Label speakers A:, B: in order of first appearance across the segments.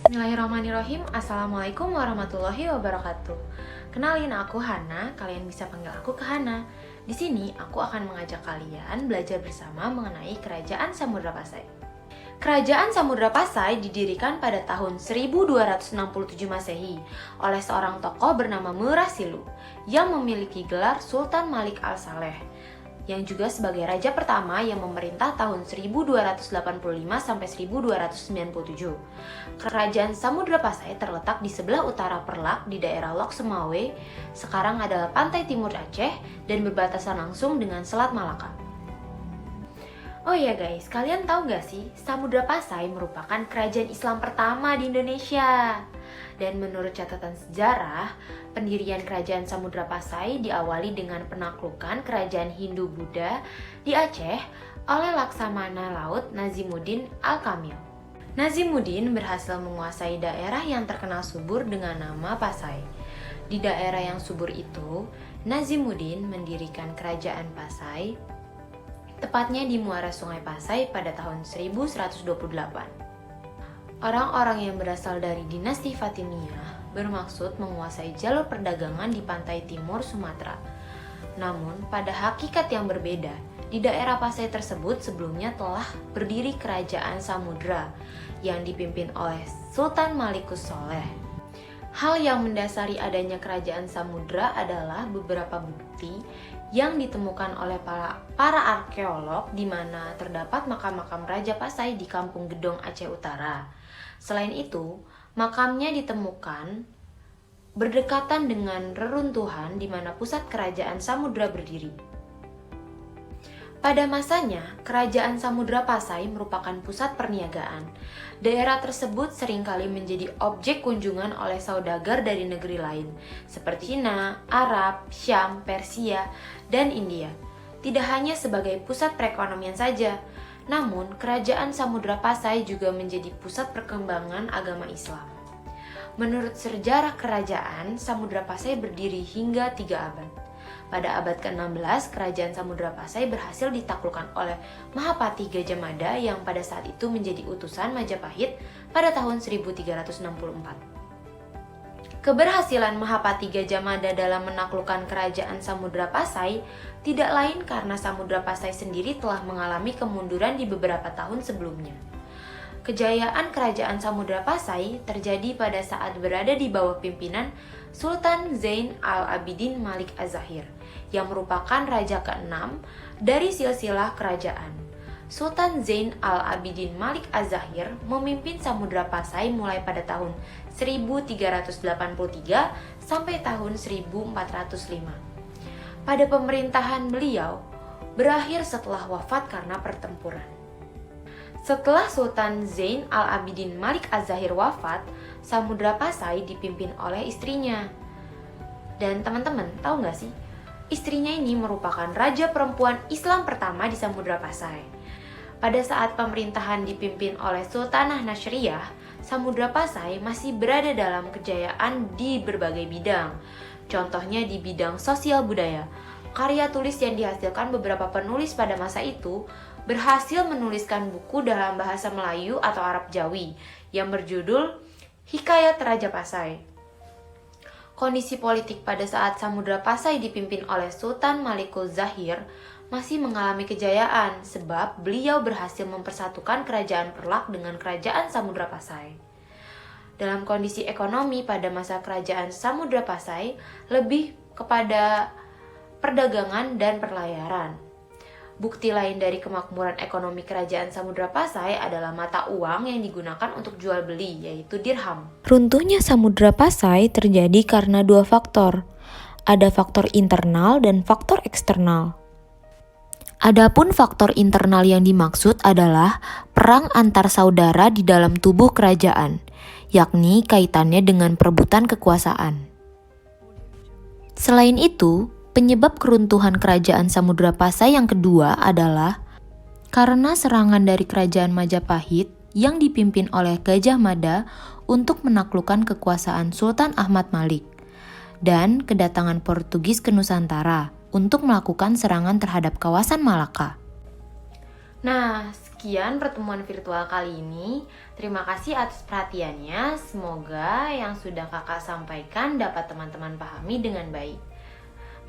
A: Bismillahirrahmanirrahim. Assalamualaikum warahmatullahi wabarakatuh. Kenalin, aku Hana. Kalian bisa panggil aku Hana. Di sini aku akan mengajak kalian belajar bersama mengenai Kerajaan Samudra Pasai. Kerajaan Samudra Pasai didirikan pada tahun 1267 Masehi oleh seorang tokoh bernama Murasilu yang memiliki gelar Sultan Malik Al-Saleh, yang juga sebagai raja pertama yang memerintah tahun 1285 sampai 1297. Kerajaan Samudra Pasai terletak di sebelah utara Perlak di daerah Lok Sumawe, sekarang adalah pantai timur Aceh dan berbatasan langsung dengan Selat Malaka. Oh iya guys, kalian tahu gak sih, Samudra Pasai merupakan kerajaan Islam pertama di Indonesia. Dan menurut catatan sejarah, pendirian kerajaan Samudra Pasai diawali dengan penaklukan kerajaan Hindu-Buddha di Aceh oleh Laksamana Laut Nazimuddin Al-Kamil. Nazimuddin berhasil menguasai daerah yang terkenal subur dengan nama Pasai. Di daerah yang subur itu, Nazimuddin mendirikan kerajaan Pasai, tepatnya di muara Sungai Pasai pada tahun 1128. Orang-orang yang berasal dari dinasti Fatimiyah bermaksud menguasai jalur perdagangan di pantai timur Sumatera. Namun, pada hakikat yang berbeda, di daerah Pasai tersebut sebelumnya telah berdiri kerajaan Samudra yang dipimpin oleh Sultan Malikus Saleh. Hal yang mendasari adanya kerajaan Samudra adalah beberapa bukti yang ditemukan oleh para arkeolog di mana terdapat makam-makam Raja Pasai di Kampung Gedong, Aceh Utara. Selain itu, makamnya ditemukan berdekatan dengan reruntuhan di mana pusat kerajaan Samudra berdiri. Pada masanya, kerajaan Samudra Pasai merupakan pusat perniagaan. Daerah tersebut seringkali menjadi objek kunjungan oleh saudagar dari negeri lain, seperti Cina, Arab, Syam, Persia, dan India. Tidak hanya sebagai pusat perekonomian saja, namun kerajaan Samudra Pasai juga menjadi pusat perkembangan agama Islam. Menurut sejarah kerajaan, Samudra Pasai berdiri hingga 3 abad. Pada abad ke-16, kerajaan Samudra Pasai berhasil ditaklukkan oleh Mahapati Gajah Mada yang pada saat itu menjadi utusan Majapahit pada tahun 1364. Keberhasilan Mahapati Gajah Mada dalam menaklukkan kerajaan Samudra Pasai tidak lain karena Samudra Pasai sendiri telah mengalami kemunduran di beberapa tahun sebelumnya. Kejayaan kerajaan Samudra Pasai terjadi pada saat berada di bawah pimpinan Sultan Zain Al-Abidin Malik Az-Zahir, yang merupakan raja ke-6 dari silsilah kerajaan. Sultan Zain Al-Abidin Malik Az-Zahir memimpin Samudra Pasai mulai pada tahun 1383 sampai tahun 1405. Pada pemerintahan beliau berakhir setelah wafat karena pertempuran. Setelah Sultan Zain Al-Abidin Malik Az-Zahir wafat, Samudra Pasai dipimpin oleh istrinya. Dan teman-teman, tahu nggak sih? Istrinya ini merupakan raja perempuan Islam pertama di Samudra Pasai. Pada saat pemerintahan dipimpin oleh Sultanah Nasriyah, Samudra Pasai masih berada dalam kejayaan di berbagai bidang. Contohnya di bidang sosial budaya. Karya tulis yang dihasilkan beberapa penulis pada masa itu berhasil menuliskan buku dalam bahasa Melayu atau Arab Jawi yang berjudul Hikayat Raja Pasai. Kondisi politik pada saat Samudra Pasai dipimpin oleh Sultan Malikul Zahir masih mengalami kejayaan sebab beliau berhasil mempersatukan kerajaan Perlak dengan kerajaan Samudra Pasai. Dalam kondisi ekonomi pada masa kerajaan Samudra Pasai lebih kepada perdagangan dan perlayaran. Bukti lain dari kemakmuran ekonomi kerajaan Samudra Pasai adalah mata uang yang digunakan untuk jual beli, yaitu dirham.
B: Runtuhnya Samudra Pasai terjadi karena 2 faktor. Ada faktor internal dan faktor eksternal. Adapun faktor internal yang dimaksud adalah perang antar saudara di dalam tubuh kerajaan, yakni kaitannya dengan perebutan kekuasaan. Selain itu, penyebab keruntuhan kerajaan Samudra Pasai yang kedua adalah karena serangan dari kerajaan Majapahit yang dipimpin oleh Gajah Mada untuk menaklukkan kekuasaan Sultan Ahmad Malik dan kedatangan Portugis ke Nusantara untuk melakukan serangan terhadap kawasan Malaka.
A: Nah, sekian pertemuan virtual kali ini. Terima kasih atas perhatiannya. Semoga yang sudah kakak sampaikan dapat teman-teman pahami dengan baik.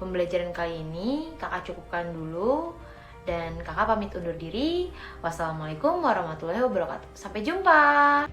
A: Pembelajaran kali ini kakak cukupkan dulu. Dan kakak pamit undur diri. Wassalamualaikum warahmatullahi wabarakatuh. Sampai jumpa.